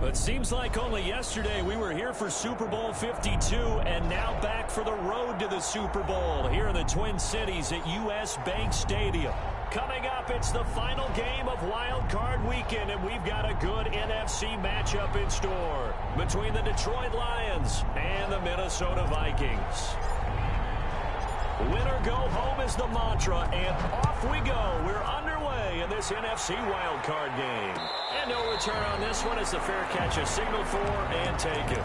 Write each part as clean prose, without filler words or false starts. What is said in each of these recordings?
It seems like only yesterday we were here for Super Bowl 52 and now back for the road to the Super Bowl here in the Twin Cities at US Bank Stadium. Coming up, it's the final game of Wild Card Weekend, and we've got a good NFC matchup in store between the Detroit Lions and the Minnesota Vikings. Win or go home is the mantra, and off we go. We're underway in this NFC wildcard game. And no return on this one as the fair catch is signaled for and taken.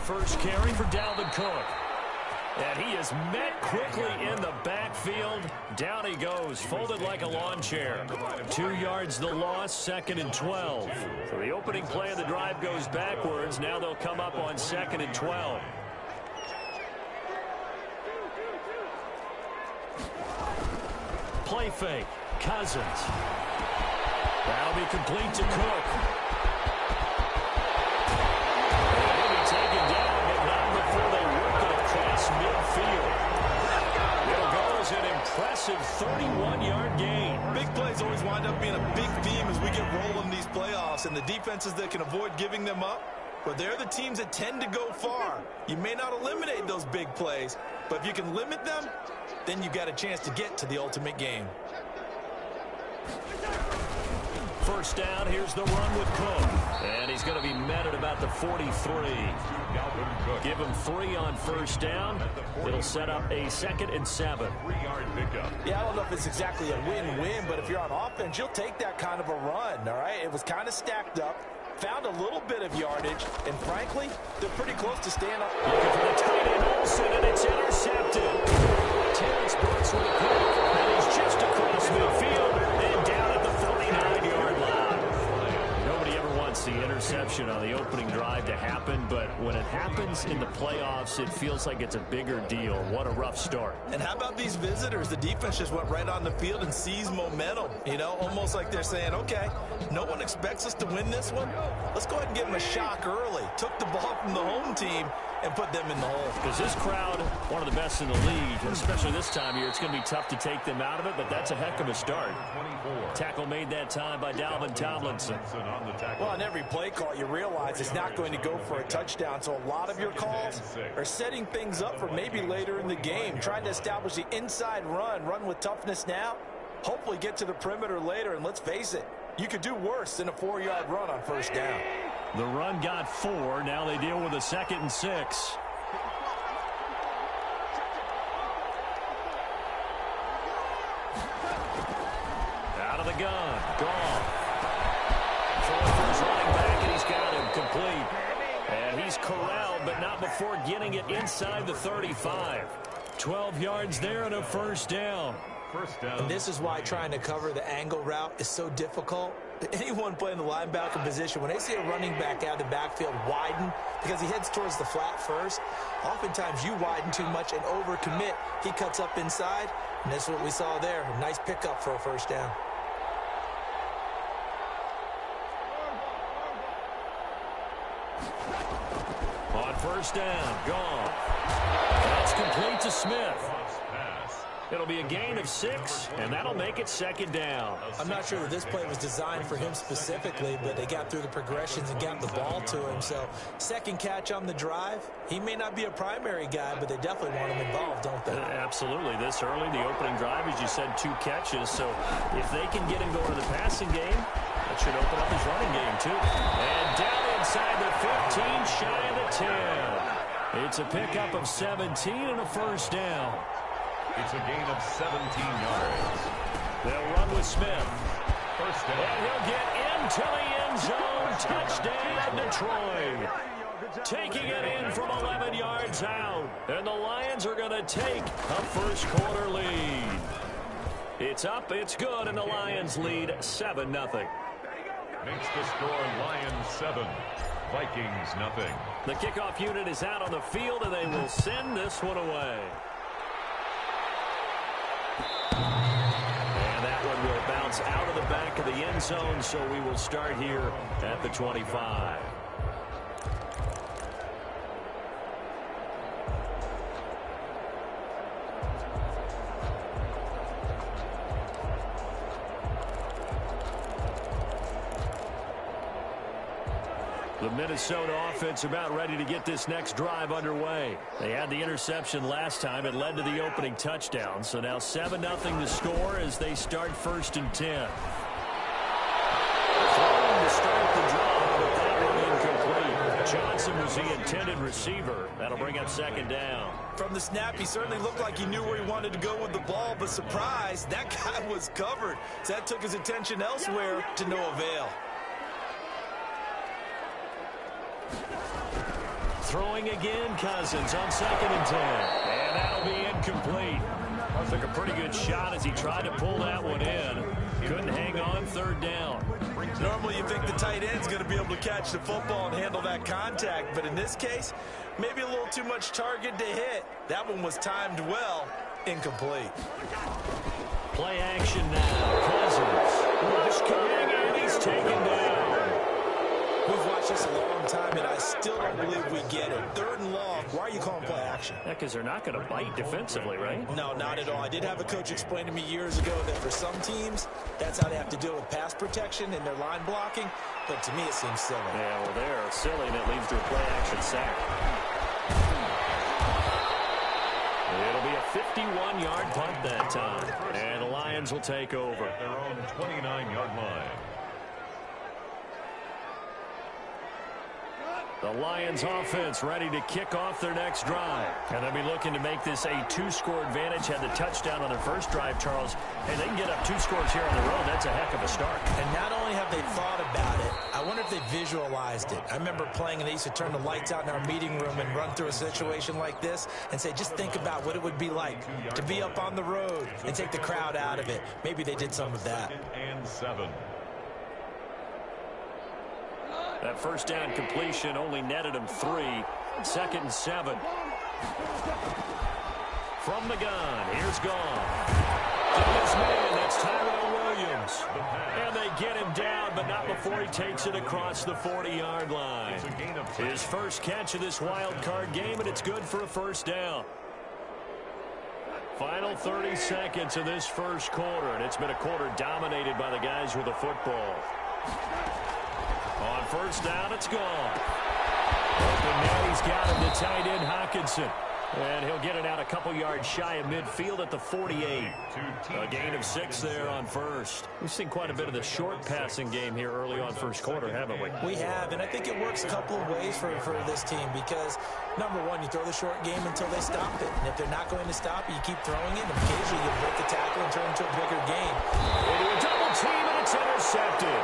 First carry for Dalvin Cook. And he is met quickly in the backfield. Down he goes, folded like a lawn chair. 2 yards the loss, 2nd and 12. So the opening play of the drive goes backwards. Now they'll come up on 2nd and 12. Play fake, Cousins. That'll be complete to Cook. Midfield. It'll go as an impressive 31-yard gain. Big plays always wind up being a big theme as we get rolling these playoffs, and the defenses that can avoid giving them up, but they're the teams that tend to go far. You may not eliminate those big plays, but if you can limit them, then you've got a chance to get to the ultimate game. First down, here's the run with Cook. And he's going to be met at about the 43. Give him 3 on first down. It'll set up a 2nd and 7. 3-yard pickup. Yeah, I don't know if it's exactly a win-win, but if you're on offense, you'll take that kind of a run, all right? It was kind of stacked up, found a little bit of yardage, and frankly, they're pretty close to staying up. Looking for the tight end, Olsen, and it's intercepted. Terrence Brooks with a pick, and he's just across midfield and down at the 49-yard line. Nobody ever wants the interception on the opening drive to happen, but when it happens in the playoffs, it feels like it's a bigger deal. What a rough start. And how about these visitors? The defense just went right on the field and seized momentum. You know, almost like they're saying, okay, no one expects us to win this one. Let's go ahead and give them a shock early. Took the ball from the home team and put them in the hole. Because this crowd, one of the best in the league, and especially this time of year, it's going to be tough to take them out of it, but that's a heck of a start. Tackle made that time by Dalvin Tomlinson. Well, on every play call, you realize it's not going to go for a touchdown, so a lot of your calls are setting things up for maybe later in the game, trying to establish the inside run with toughness now, hopefully get to the perimeter later, and let's face it, you could do worse than a 4-yard run on first down. The run got 4. Now they deal with a 2nd and 6. Out of the gun. Gone. Throwing for his running back, and he's got him complete. And he's corralled, but not before getting it inside the 35. 12 yards there and a first down. And this is why trying to cover the angle route is so difficult. Anyone playing the linebacker position, when they see a running back out of the backfield widen because he heads towards the flat first, oftentimes you widen too much and overcommit. He cuts up inside, and that's what we saw there. A nice pickup for a first down. On first down, gone. That's complete to Smith. It'll be a gain of 6, and that'll make it 2nd down. I'm not sure that this play was designed for him specifically, but they got through the progressions and got the ball to him. So, second catch on the drive. He may not be a primary guy, but they definitely want him involved, don't they? Absolutely. This early, the opening drive, as you said, 2 catches. So, if they can get him going to the passing game, that should open up his running game, too. And down inside the 15, shy of the 10. It's a pickup of 17 and a first down. It's a gain of 17 yards. They'll run with Smith. First down. And he'll get into the end zone. Touchdown, Detroit. taking it in from 11 yards out. And the Lions are going to take a first quarter lead. It's up, it's good, and the Lions lead 7-0. Makes the score Lions 7, Vikings nothing. The kickoff unit is out on the field, and they will send this one away. And that one will bounce out of the back of the end zone, so we will start here at the 25. The Minnesota offense about ready to get this next drive underway. They had the interception last time. It led to the opening touchdown. So now 7-0 the score as they start 1st and 10. Throwing to start the drive, but that one incomplete. Johnson was the intended receiver. That'll bring up 2nd down. From the snap, he certainly looked like he knew where he wanted to go with the ball, but surprise, that guy was covered. So that took his attention elsewhere to no avail. Throwing again, Cousins on 2nd and 10. And that'll be incomplete. Took a pretty good shot as he tried to pull that one in. Couldn't hang on 3rd down. Normally you think the tight end's going to be able to catch the football and handle that contact, but in this case, maybe a little too much target to hit. That one was timed well. Incomplete. Play action now. Cousins. Rush coming, and he's taken down. We've watched this a long time, and I still don't believe we get it. 3rd and long. Why are you calling play action? Yeah, because they're not going to bite defensively, right? No, not at all. I did have a coach explain to me years ago that for some teams, that's how they have to deal with pass protection and their line blocking. But to me, it seems silly. Yeah, well, they're silly, and it leads to a play action sack. It'll be a 51-yard punt that time. And the Lions will take over. At their own 29-yard line. The Lions offense ready to kick off their next drive. And they'll be looking to make this a 2-score advantage. Had the touchdown on their first drive, Charles. And they can get up 2 scores here on the road. That's a heck of a start. And not only have they thought about it, I wonder if they visualized it. I remember playing, and they used to turn the lights out in our meeting room and run through a situation like this and say, just think about what it would be like to be up on the road and take the crowd out of it. Maybe they did some of that. 2nd and 7. That first down completion only netted him 3. 2nd and 7. From the gun, here's Gone. To this man, that's Tyrell Williams. And they get him down, but not before he takes it across the 40-yard line. His first catch of this wild card game, and it's good for a 1st down. Final 30 seconds of this first quarter, and it's been a quarter dominated by the guys with the football. On 1st down, it's Gone. Open man, he's got him to tight end Hockenson. And he'll get it out a couple yards shy of midfield at the 48. A gain of 6 there on 1st. We've seen quite a bit of the short passing game here early on 1st quarter, haven't we? We have, and I think it works a couple of ways for this team because, number one, you throw the short game until they stop it. And if they're not going to stop it, you keep throwing it, and occasionally you break the tackle and turn it into a bigger game. Into a double team, and it's intercepted.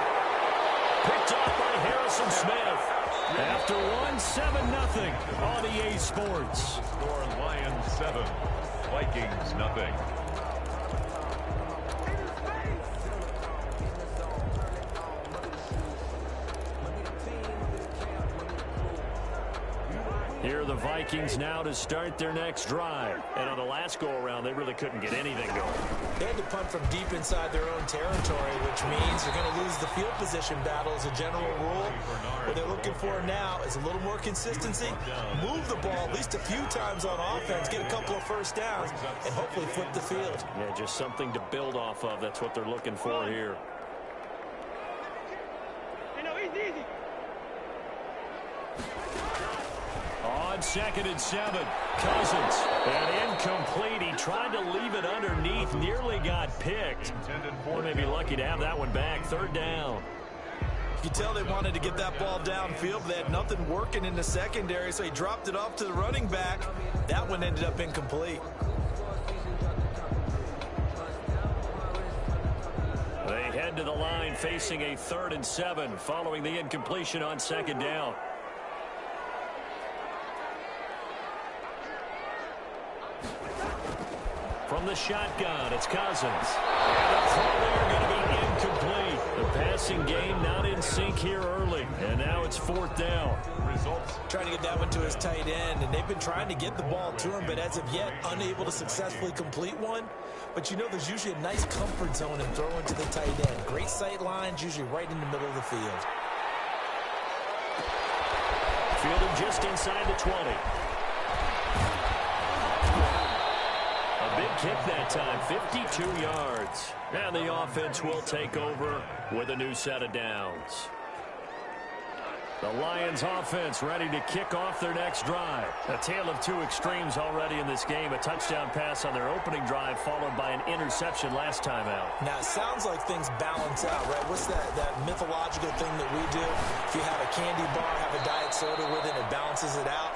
Picked up by Harrison Smith. After 1-7-0 on EA Sports. Score Lions 7, Vikings nothing. Here are the Vikings now to start their next drive. And on the last go-around, they really couldn't get anything going. They had to punt from deep inside their own territory, which means they're going to lose the field position battle as a general rule. What they're looking for now is a little more consistency, move the ball at least a few times on offense, get a couple of 1st downs, and hopefully flip the field. Yeah, just something to build off of. That's what they're looking for here. On 2nd and 7, Cousins. And incomplete. He tried to leave it underneath. Nearly got picked. Well, they'd be lucky to have that one back. 3rd down. You could tell they wanted to get that ball downfield, but they had nothing working in the secondary, so he dropped it off to the running back. That one ended up incomplete. They head to the line facing a 3rd and 7 following the incompletion on 2nd down. From the shotgun, it's Cousins. And the throw there going to be incomplete. The passing game not in sync here early. And now it's 4th down. Results. Trying to get that one to his tight end, and they've been trying to get the ball to him, but as of yet, unable to successfully complete one. But you know there's usually a nice comfort zone in throwing to the tight end. Great sight lines, usually right in the middle of the field. Fielded just inside the 20. A big kick that time, 52 yards. And the offense will take over with a new set of downs. The Lions offense ready to kick off their next drive. A tale of two extremes already in this game. A touchdown pass on their opening drive followed by an interception last time out. Now, it sounds like things balance out, right? What's that mythological thing that we do? If you have a candy bar, have a diet soda with it, it balances it out.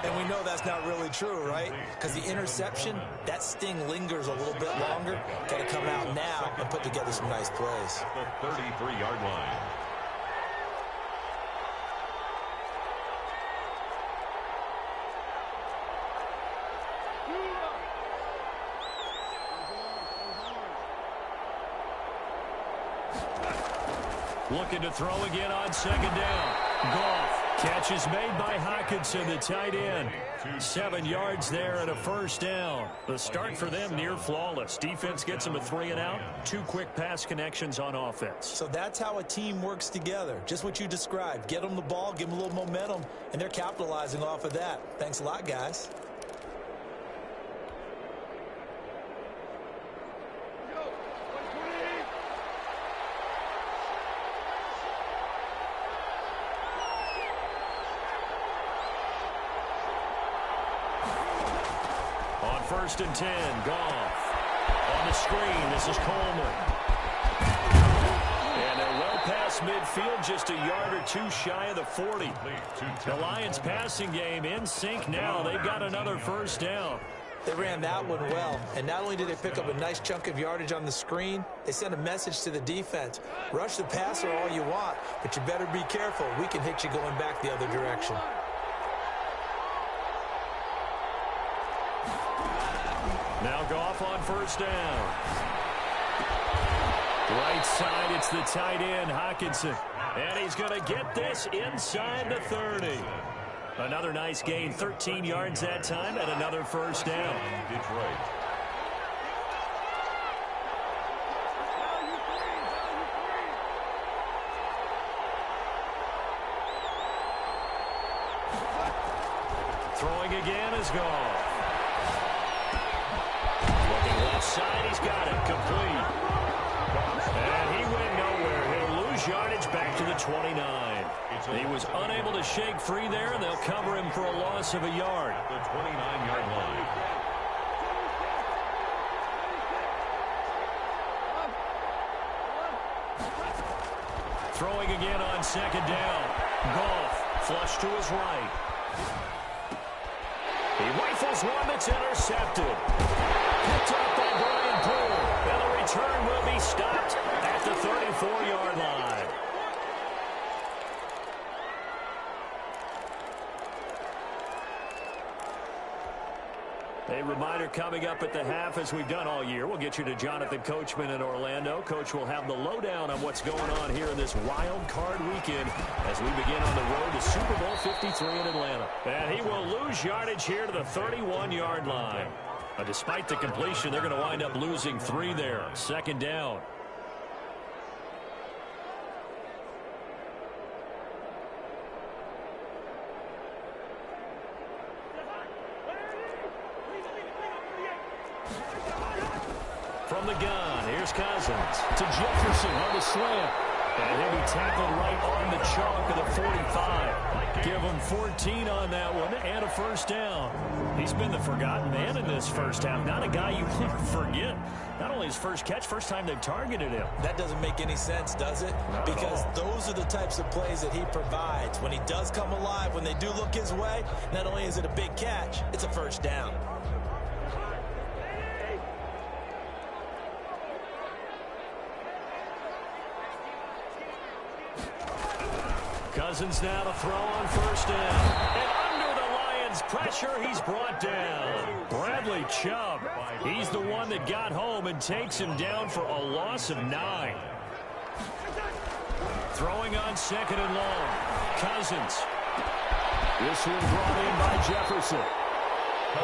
And we know that's not really true, right? Because the interception, that sting lingers a little bit longer. Got to come out now and put together some nice plays. The 33-yard line. Looking to throw again on 2nd down. Goff. Catch is made by Hockenson, the tight end. 7 yards there and a 1st down. The start for them near flawless. Defense gets them a 3 and out. 2 quick pass connections on offense. So that's how a team works together. Just what you described. Get them the ball, give them a little momentum, and they're capitalizing off of that. Thanks a lot, guys. On 1st and 10, Goff. On the screen, this is Coleman. And they're well past midfield, just a yard or two shy of the 40. The Lions passing game in sync now. They've got another 1st down. They ran that one well, and not only did they pick up a nice chunk of yardage on the screen, they sent a message to the defense. Rush the passer all you want, but you better be careful. We can hit you going back the other direction. Now Goff on 1st down. Right side, it's the tight end, Hockenson. And he's going to get this inside the 30. Another nice gain, 13 yards that time, and another 1st down. Detroit. Throwing again is Goff. Looking left side, he's got it, complete. And he went nowhere. He'll lose yardage back to the 29. He was unable to shake free there, and they'll cover him for a loss of a yard. The 29-yard line. Throwing again on 2nd down. Goff, flush to his right. He rifles one that's intercepted. Picked up by Brian Poole. And the return will be stopped at the 34-yard line. A reminder coming up at the half, as we've done all year. We'll get you to Jonathan Coachman in Orlando. Coach will have the lowdown on what's going on here in this wild card weekend as we begin on the road to Super Bowl 53 in Atlanta. And he will lose yardage here to the 31-yard line. Despite the completion, they're going to wind up losing 3 there. 2nd down. From the gun, here's Cousins to Jefferson on the slant. And he'll be tackled right on the chalk of the 45. Give him 14 on that one and a 1st down. He's been the forgotten man in this first half. Not a guy you want to forget. Not only his first catch, first time they've targeted him. That doesn't make any sense, does it? Because those are the types of plays that he provides. When he does come alive, when they do look his way, not only is it a big catch, it's a 1st down. Cousins now to throw on 1st down. And under the Lions Lions pressure. He's brought down. Bradley Chubb. He's the one that got home and takes him down for a loss of 9. Throwing on 2nd and long. Cousins. This one brought in by Jefferson.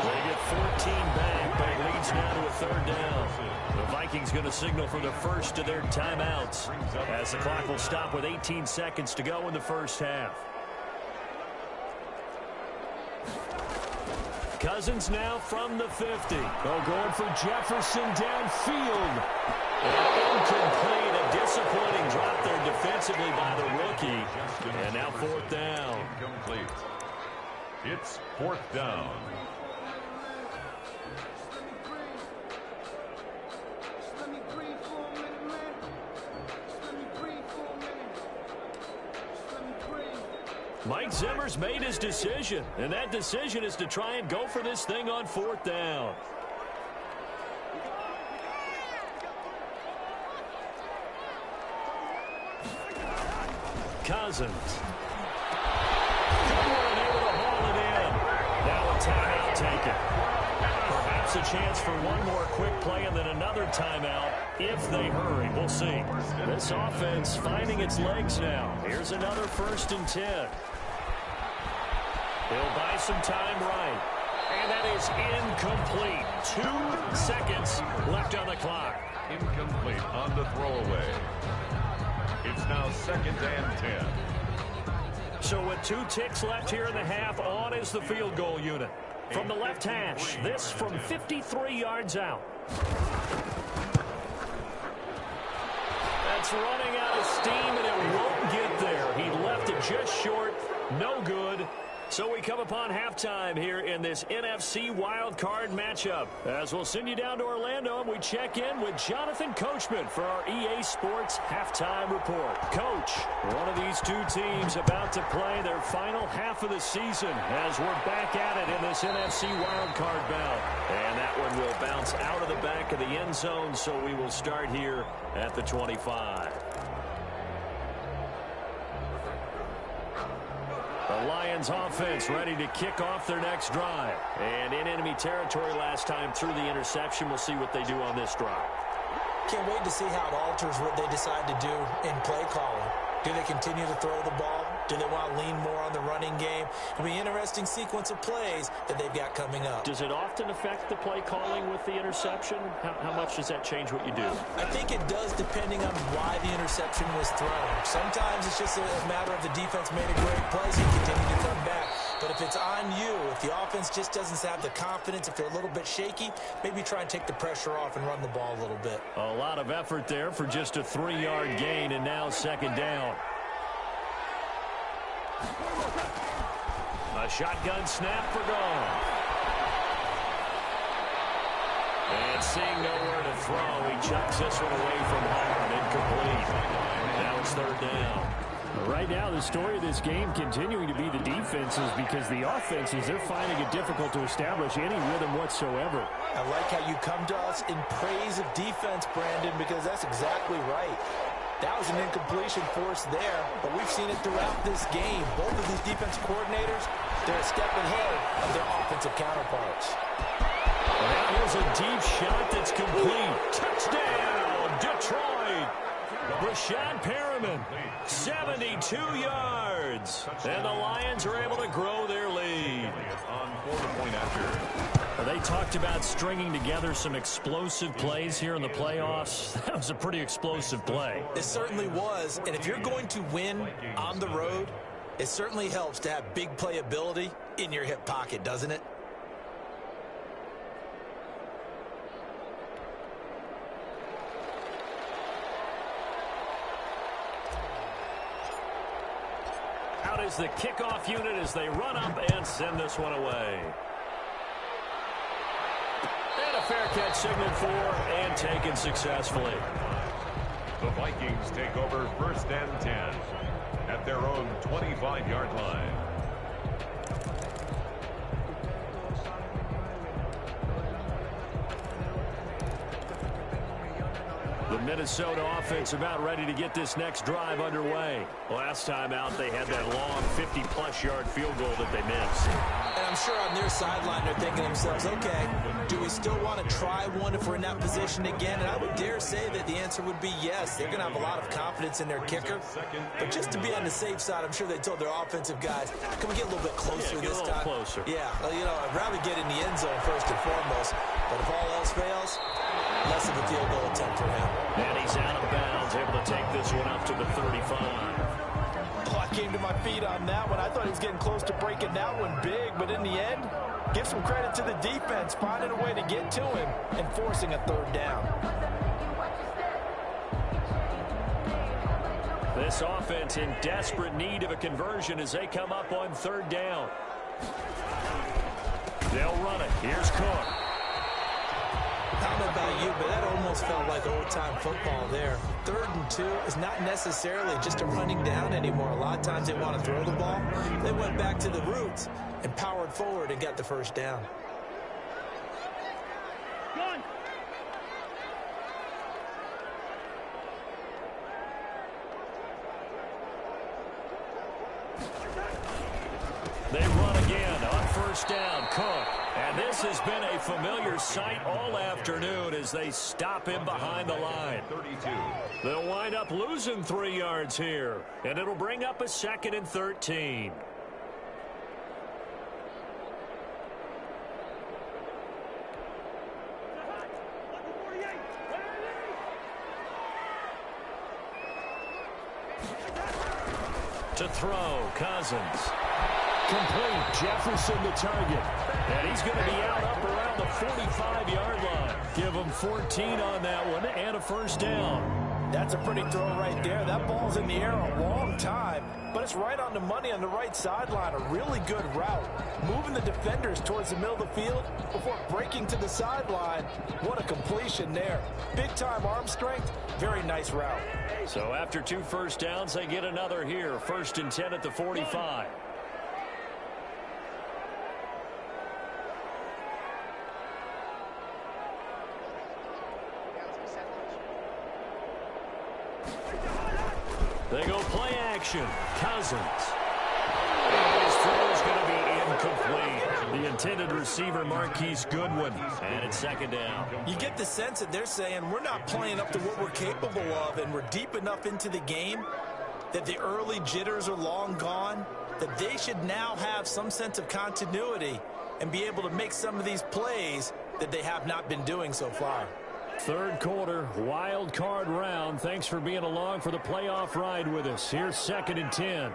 They get 14 back, but it leads now to a 3rd down. The Vikings going to signal for the first of their timeouts as the clock will stop with 18 seconds to go in the first half. Cousins now from the 50. Going for Jefferson downfield. Incomplete. A disappointing drop there defensively by the rookie. And now 4th down. Incomplete. It's 4th down. Mike Zimmer's made his decision, and that decision is to try and go for this thing on 4th down. Cousins. And able to haul it in. Now a timeout taken. Perhaps a chance for one more quick play and then another timeout if they hurry. We'll see. This offense finding its legs now. Here's another 1st and 10. He'll buy some time right. And that is incomplete. 2 seconds left on the clock. Incomplete on the throwaway. It's now 2nd and 10. So with 2 ticks left here in the half, on is the field goal unit. From the left hash, this from 53 yards out. That's running out of steam, and it won't get there. He left it just short. No good. So we come upon halftime here in this NFC wildcard matchup. As we'll send you down to Orlando, and we check in with Jonathan Coachman for our EA Sports Halftime Report. Coach, one of these 2 teams about to play their final half of the season as we're back at it in this NFC wildcard bout. And that one will bounce out of the back of the end zone, so we will start here at the 25. The Lions offense ready to kick off their next drive. And in enemy territory last time through the interception. We'll see what they do on this drive. Can't wait to see how it alters what they decide to do in play calling. Do they continue to throw the ball? Do they want to lean more on the running game? It'll be an interesting sequence of plays that they've got coming up. Does it often affect the play calling with the interception? How much does that change what you do? I think it does depending on why the interception was thrown. Sometimes it's just a matter of the defense made a great play, so you continue to come back. But if it's on you, if the offense just doesn't have the confidence, if they're a little bit shaky, maybe try and take the pressure off and run the ball a little bit. A lot of effort there for just a 3-yard gain, and now 2nd down. A shotgun snap for Gone. And seeing nowhere to throw, he chucks this one away from home. Incomplete. Now it's 3rd down. Right now, the story of this game continuing to be the defenses, because the offenses, they're finding it difficult to establish any rhythm whatsoever. I like how you come to us in praise of defense, Brandon, because that's exactly right. That was an incompletion forced there, but we've seen it throughout this game. Both of these defense coordinators, they're a step ahead of their offensive counterparts. Now here's a deep shot that's complete. Touchdown, Detroit. Rashad Perriman, 72 yards. And the Lions are able to grow their lead. On 4-point after. They talked about stringing together some explosive plays here in the playoffs. That was a pretty explosive play. It certainly was. And if you're going to win on the road, it certainly helps to have big playability in your hip pocket, doesn't it? Out is the kickoff unit as they run up and send this one away. And a fair catch signaled for and taken successfully. The Vikings take over 1st and 10 at their own 25-yard line. The Minnesota offense about ready to get this next drive underway. Last time out, they had that long 50-plus yard field goal that they missed. And I'm sure on their sideline they're thinking to themselves, okay, do we still want to try one if we're in that position again? And I would dare say that the answer would be yes. They're going to have a lot of confidence in their kicker. But just to be on the safe side, I'm sure they told their offensive guys, can we get a little bit closer this time? Closer. Yeah, well, you know, I'd rather get in the end zone first and foremost. But if all else fails, less of a field goal attempt for him. And he's out of bounds, able to take this one up to the 35. Oh, I came to my feet on that one. I thought he was getting close to breaking that one big, but in the end, give some credit to the defense, finding a way to get to him and forcing a third down. This offense in desperate need of a conversion as they come up on third down. They'll run it. Here's Cook. I don't know about you, but that almost felt like old-time football there. 3rd and 2 is not necessarily just a running down anymore. A lot of times they want to throw the ball. They went back to the roots and powered forward and got the first down. They run again on first down. Cook. And this has been a familiar sight all afternoon as they stop him behind the line. 32. They'll wind up losing 3 yards here. And it'll bring up a 2nd and 13. To throw, Cousins. Complete. Jefferson the target. And he's going to be out up around the 45-yard line. Give him 14 on that one and a first down. That's a pretty throw right there. That ball's in the air a long time, but it's right on the money on the right sideline. A really good route. Moving the defenders towards the middle of the field before breaking to the sideline. What a completion there. Big-time arm strength. Very nice route. So after 2 first downs, they get another here. 1st and 10 at the 45. They go play action. Cousins. And his throw is going to be incomplete. The intended receiver, Marquise Goodwin. And it's 2nd down. You get the sense that they're saying we're not playing up to what we're capable of, and we're deep enough into the game that the early jitters are long gone, that they should now have some sense of continuity and be able to make some of these plays that they have not been doing so far. 3rd quarter, wild card round. Thanks for being along for the playoff ride with us. Here's 2nd and 10.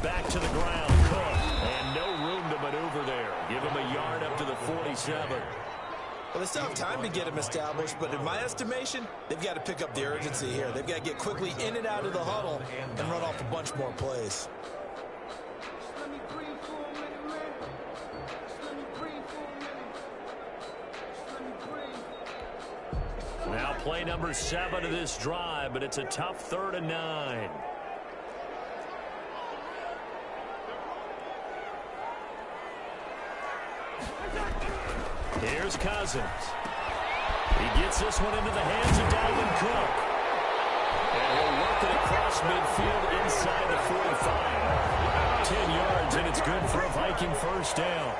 Back to the ground, Cook. And no room to maneuver there. Give him a yard up to the 47. Well, they still have time to get him established, but in my estimation, they've got to pick up the urgency here. They've got to get quickly in and out of the huddle and run off a bunch more plays. Now play number 7 of this drive, but it's a tough 3rd and 9. Here's Cousins. He gets this one into the hands of Dalvin Cook. And he'll work it across midfield inside the 45. 10 yards, and it's good for a Viking first down.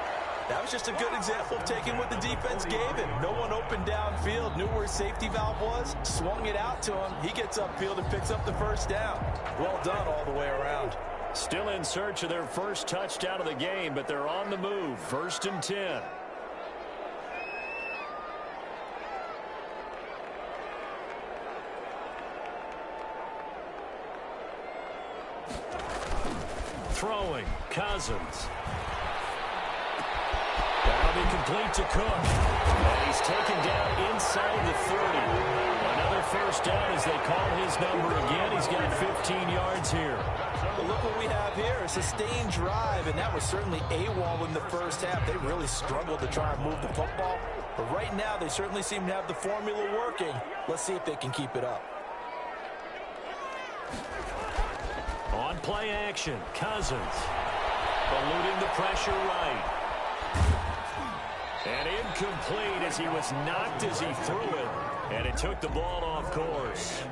That was just a good example of taking what the defense gave him. No one opened downfield, knew where his safety valve was, swung it out to him. He gets upfield and picks up the first down. Well done all the way around. Still in search of their first touchdown of the game, but they're on the move. 1st and 10. Throwing, Cousins. That'll be complete to Cook. And he's taken down inside the 30. Another first down as they call his number again. He's got 15 yards here. But look what we have here, a sustained drive, and that was certainly AWOL in the first half. They really struggled to try and move the football. But right now, they certainly seem to have the formula working. Let's see if they can keep it up. On play action, Cousins. Eluding the pressure right. And in incomplete as he was knocked as he threw it, and it took the ball off course.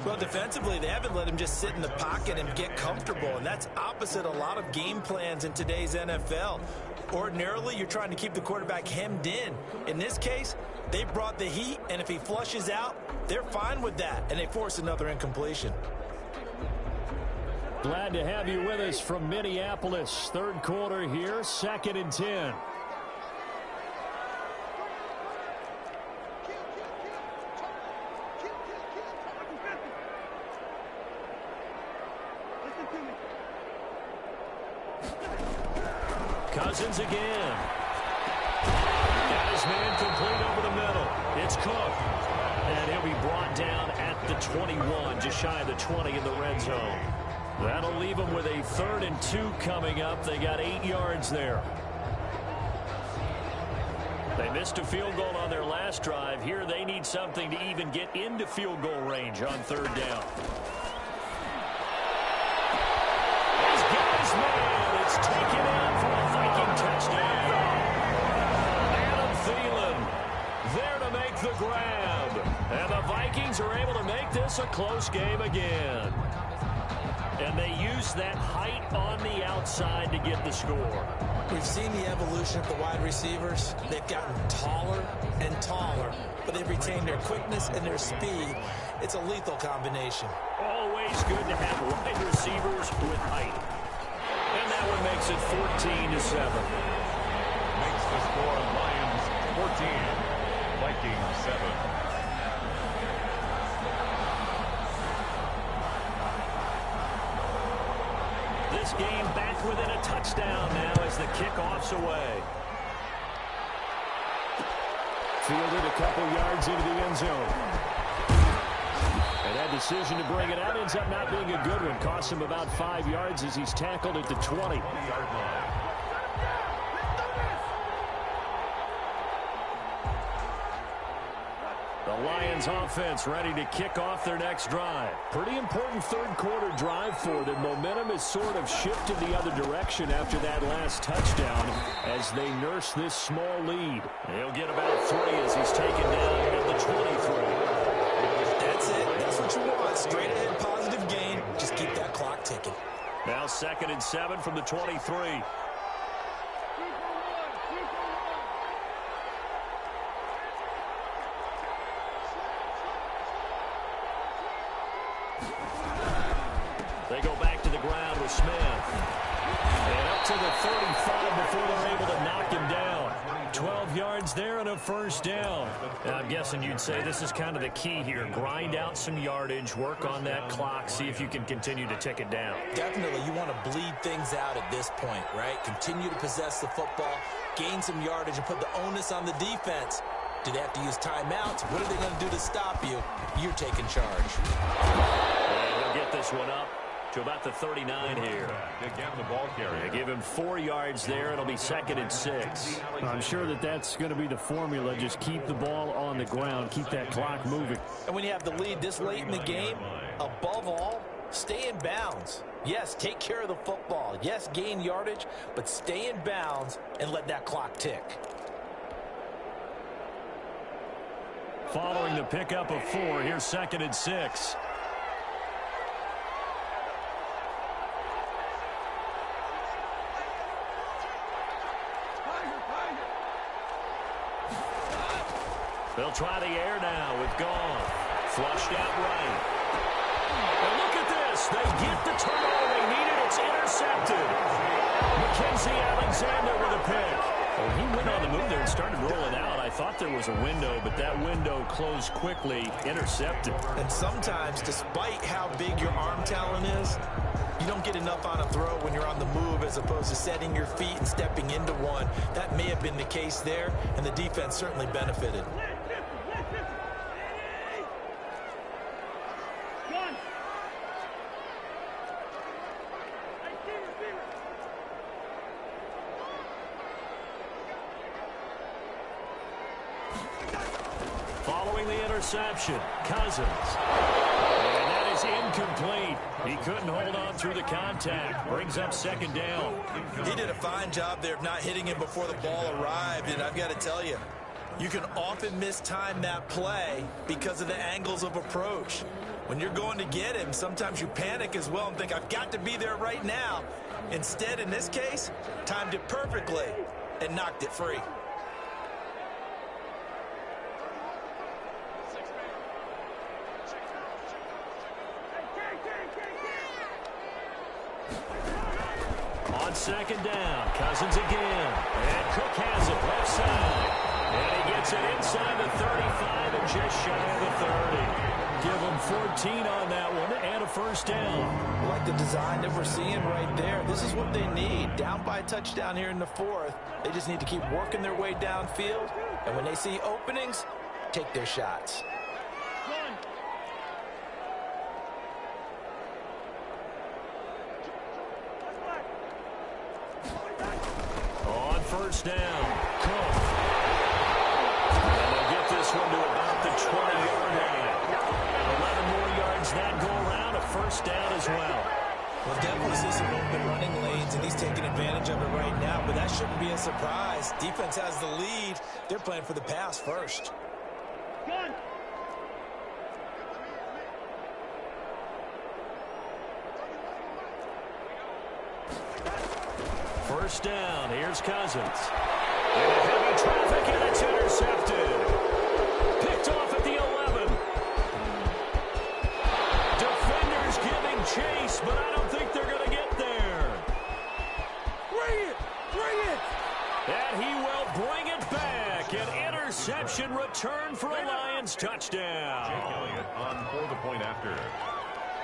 Well, defensively, they haven't let him just sit in the pocket and get comfortable, and that's opposite a lot of game plans in today's NFL. Ordinarily, you're trying to keep the quarterback hemmed in. In this case, they brought the heat, and if he flushes out, they're fine with that, and they force another incompletion. Glad to have you with us from Minneapolis. Third quarter here, 2nd and 10. Cousins again. Got his man complete over the middle. It's Cook. And he'll be brought down at the 21, just shy of the 20 in the red zone. That'll leave them with a 3rd and 2 coming up. They got 8 yards there. They missed a field goal on their last drive. Here they need something to even get into field goal range on 3rd down. He's got his man. It's taken in for a Viking touchdown. Adam Thielen there to make the grab. And the Vikings are able to make this a close game again. And they use that height on the outside to get the score. We've seen the evolution of the wide receivers. They've gotten taller and taller, but they've retained their quickness and their speed. It's a lethal combination. Always good to have wide receivers with height. And that one makes it 14-7. Makes the score Lions 14, Vikings 7. This game back within a touchdown now as the kickoff's away. Fielded a couple yards into the end zone. And that decision to bring it out ends up not being a good one. Costs him about 5 yards as he's tackled at the 20. The Lions offense ready to kick off their next drive. Pretty important third quarter drive for them. Momentum has sort of shifted the other direction after that last touchdown as they nurse this small lead. He'll get about 3 as he's taken down at the 23. That's it. That's what you want. Straight ahead positive gain. Just keep that clock ticking. Now 2nd and 7 from the 23. They go back to the ground with Smith. And up to the 35 before they're able to knock him down. 12 yards there and a 1st down. And I'm guessing you'd say this is kind of the key here. Grind out some yardage, work on that clock, see if you can continue to tick it down. Definitely, you want to bleed things out at this point, right? Continue to possess the football, gain some yardage, and put the onus on the defense. Do they have to use timeouts? What are they going to do to stop you? You're taking charge. And they'll get this one up to about the 39 here. Again, the ball carrier. They give him 4 yards there. It'll be 2nd and 6. I'm sure that that's going to be the formula. Just keep the ball on the ground. Keep that clock moving. And when you have the lead this late in the game, above all, stay in bounds. Yes, take care of the football. Yes, gain yardage, but stay in bounds and let that clock tick. Following the pickup of 4, here's 2nd and 6. They'll try the air now with Gone. Flushed out right. And look at this. They get the turnover they needed. It's intercepted. Mackenzie Alexander with a pick. Well, he went on the move there and started rolling out. I thought there was a window, but that window closed quickly. Intercepted. And sometimes, despite how big your arm talent is, you don't get enough on a throw when you're on the move as opposed to setting your feet and stepping into one. That may have been the case there, and the defense certainly benefited. Following the interception, Cousins. And that is incomplete. He couldn't hold on through the contact. Brings up 2nd down. He did a fine job there of not hitting him before the ball arrived, and I've got to tell you, You can often mistime that play because of the angles of approach. When you're going to get him, sometimes you panic as well and think, I've got to be there right now. Instead, in this case, timed it perfectly and knocked it free. On second down, Cousins again. And Cook has it left side. And he gets it inside the 35 and just shy of the 30. Give him 14 on that one and a first down. I like the design that we're seeing right there. This is what they need. Down by a touchdown here in the fourth. They just need to keep working their way downfield. And when they see openings, take their shots. On first down, Cook. And they'll get this one to about the 20-yard line. 11 more yards that go around, a first down as well. We'll definitely see some open running lanes, and he's taking advantage of it right now, but that shouldn't be a surprise. Defense has the lead. They're playing for the pass first. First down, here's Cousins. And heavy traffic, and it's intercepted. Picked off at the 11. Defenders giving chase, but I don't think they're going to get there. Bring it! Bring it! And he will bring it back. An interception return for a Lions touchdown. Jake Elliott on for the point after.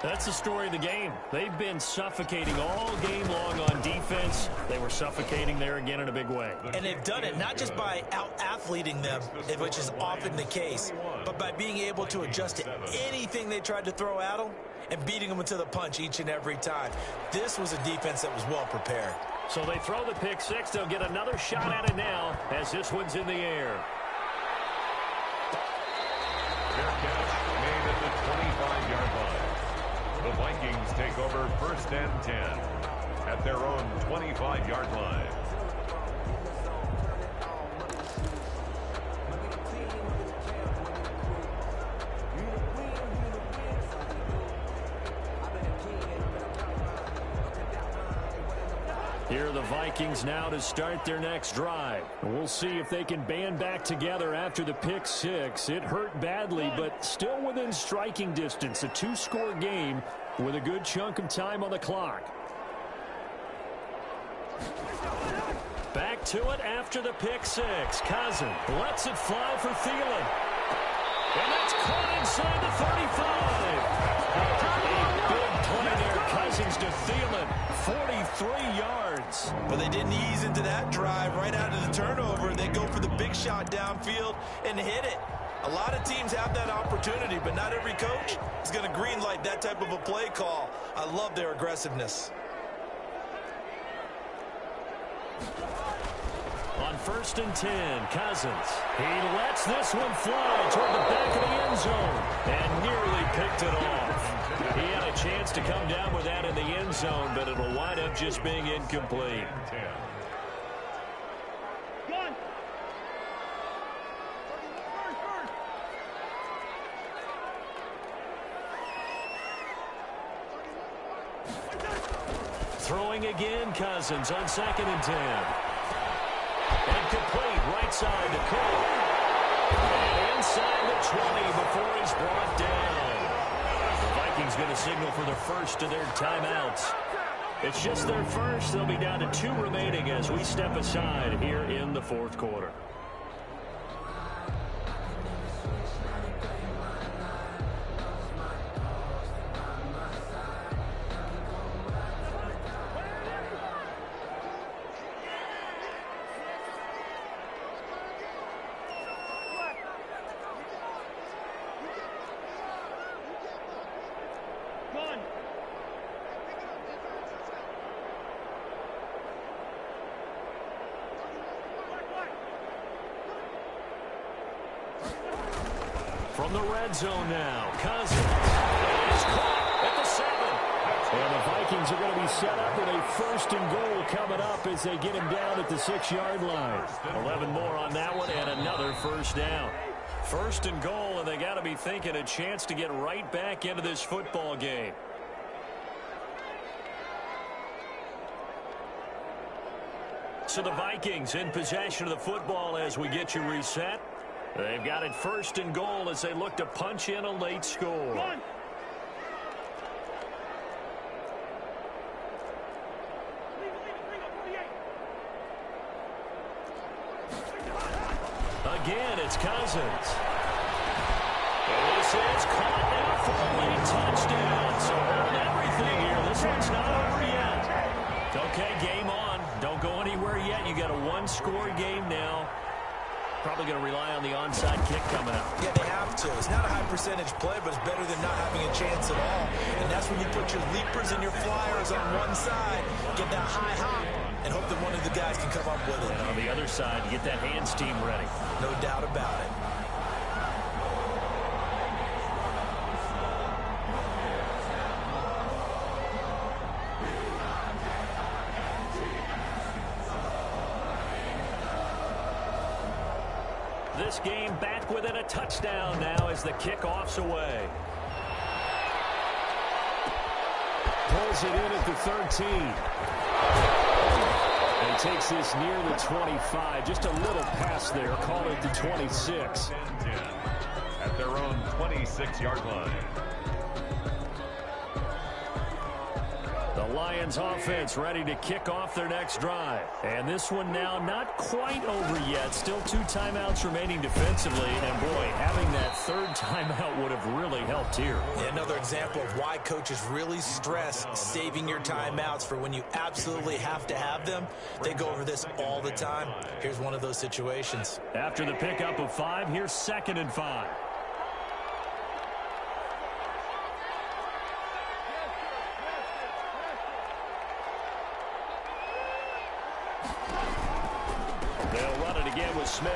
That's the story of the game. They've been suffocating all game long on defense. They were suffocating there again in a big way. And they've done it not just by out-athleting them, which is often the case, but by being able to adjust to anything they tried to throw at them and beating them into the punch each and every time. This was a defense that was well prepared. So they throw the pick six. They'll get another shot at it now as this one's in the air. Fair catch made at the 25-yard line. The Vikings take over first and 10 at their own 25-yard line. Here are the Vikings now to start their next drive. We'll see if they can band back together after the pick six. It hurt badly, but still within striking distance. A two-score game with a good chunk of time on the clock. Back to it after the pick six. Cousins lets it fly for Thielen. And that's caught inside the 35. A big play there. Cousins to Thielen. 43 yards. But they didn't ease into that drive right out of the turnover. They go for the big shot downfield and hit it. A lot of teams have that opportunity, but not every coach is going to greenlight that type of a play call. I love their aggressiveness. On first and 10, Cousins. He lets this one fly toward the back of the end zone and nearly picked it off. He had a chance to come down with that in the end zone, but it'll wind up just being incomplete. Throwing again, Cousins on second and 10. And complete right side to Cole. And inside the 20 before he's brought down. The Vikings going to signal for the first of their timeouts. It's just their first. They'll be down to 2 remaining as we step aside here in the fourth quarter. From the red zone now, Cousins is caught at the 7. And the Vikings are going to be be set up with a 1st and goal coming up as they get him down at the 6-yard line. 11 more on that one and another 1st down. 1st and goal, and they got to be thinking a chance to get right back into this football game. So the Vikings in possession of the football as we get you reset. They've got it 1st and goal as they look to punch in a late score. Again, it's Cousins. And this is caught now for a late touchdown. So holding everything here. This one's not over yet. Okay, game on. Don't go anywhere yet. You got a 1-score game now. Probably going to rely on the onside kick coming up. Yeah, they have to. It's not a high percentage play, but it's better than not having a chance at all. And that's when you put your leapers and your flyers on one side, get that high hop, and hope that one of the guys can come up with it. And on the other side, get that hands team ready. No doubt about it. This game back within a touchdown now as the kickoff's away. Pulls it in at the 13. And takes this near the 25. Just a little pass there. Call it the 26. At their own 26-yard line. The Lions offense ready to kick off their next drive. And this one now not quite over yet. Still 2 timeouts remaining defensively. And boy, having that 3rd timeout would have really helped here. Yeah, another example of why coaches really stress saving your timeouts for when you absolutely have to have them. They go over this all the time. Here's one of those situations. After the pickup of 5, here's 2nd and 5. They'll run it again with Smith.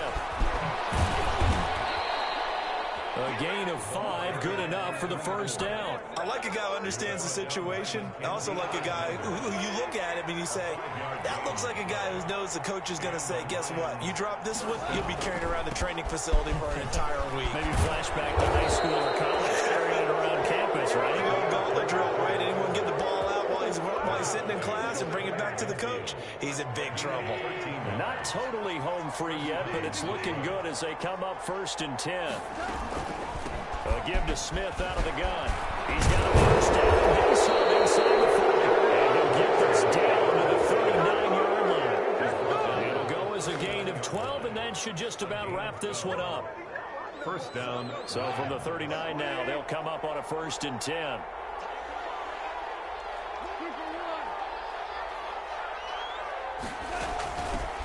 A gain of 5, good enough for the 1st down. I like a guy who understands the situation. I also like a guy who you look at him and you say, that looks like a guy who knows the coach is going to say, guess what? You drop this one, you'll be carrying around the training facility for an entire week. Maybe flashback to high school or college, carrying it around campus, right? You know, gauntlet drill, right? Anyone get the ball out while he's sitting in class and bring it back to the coach? He's in big trouble. Not totally home free yet, but it's looking good as they come up 1st and 10. A give to Smith out of the gun. He's got a 1st down. He's inside the 40. And he'll get this down to the 39-yard line. It'll go as a gain of 12, and that should just about wrap this one up. 1st down. So from the 39 now, they'll come up on a 1st and 10.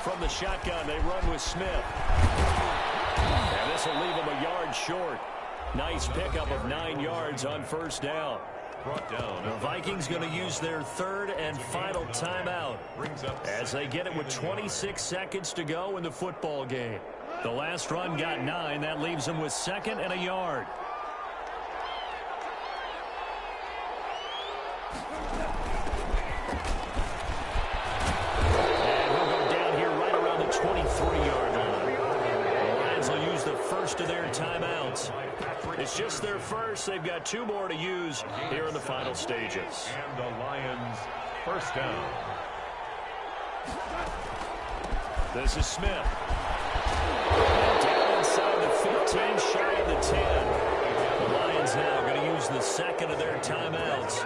From the shotgun, they run with Smith. And this will leave him a yard short. Nice pickup of 9 yards on 1st down. Brought down. The Vikings going to use their 3rd and final timeout as they get it with 26 seconds to go in the football game. The last run got 9. That leaves them with 2nd and a yard. And he'll go down here right around the 23-yard line. The Lions will use the 1st of their timeouts. It's just their 1st. They've got 2 more to use here in the final stages. And the Lions 1st down. This is Smith. And down inside the 15, shy of the 10. The Lions now going to use the 2nd of their timeouts.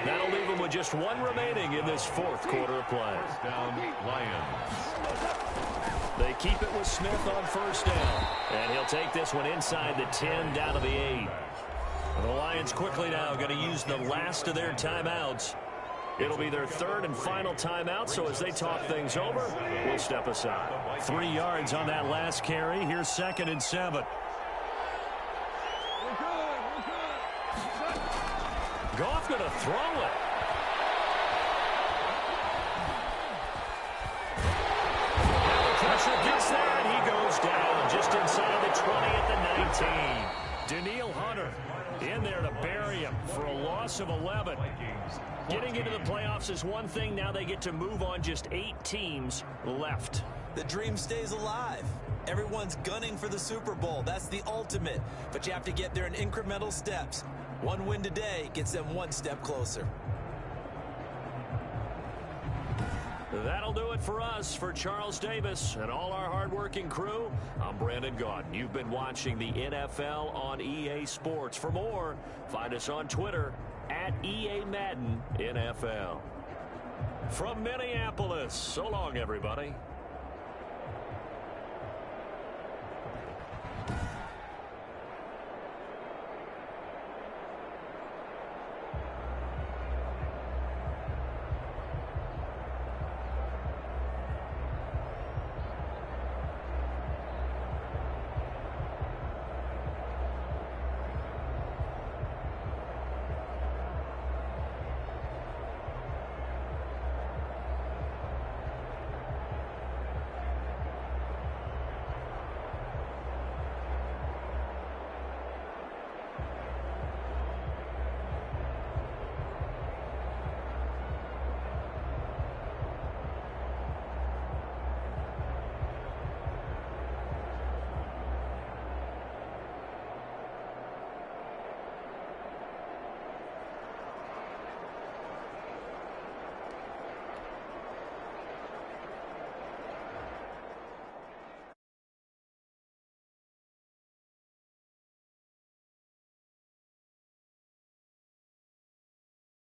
That'll leave them with just 1 remaining in this 4th quarter of play. Down Lions. They keep it with Smith on 1st down. And he'll take this one inside the 10 down to the 8. And the Lions quickly now going to use the last of their timeouts. It'll be their 3rd and final timeout, so as they talk things over, we'll step aside. 3 yards on that last carry. Here's 2nd and 7. Goff going to throw it. Pressure gets there, and he goes down just inside the 20 at the 19. Danielle Hunter in there to bury him for a loss. loss of 11. Vikings, Getting into the playoffs is one thing. Now they get to move on. Just 8 teams left. The dream stays alive. Everyone's gunning for the Super Bowl. That's the ultimate. But you have to get there in incremental steps. One win today gets them one step closer. That'll do it for us. For Charles Davis and all our hardworking crew, I'm Brandon Gaudin. You've been watching the NFL on EA Sports. For more, find us on Twitter at EA Madden NFL. From Minneapolis, so long, everybody.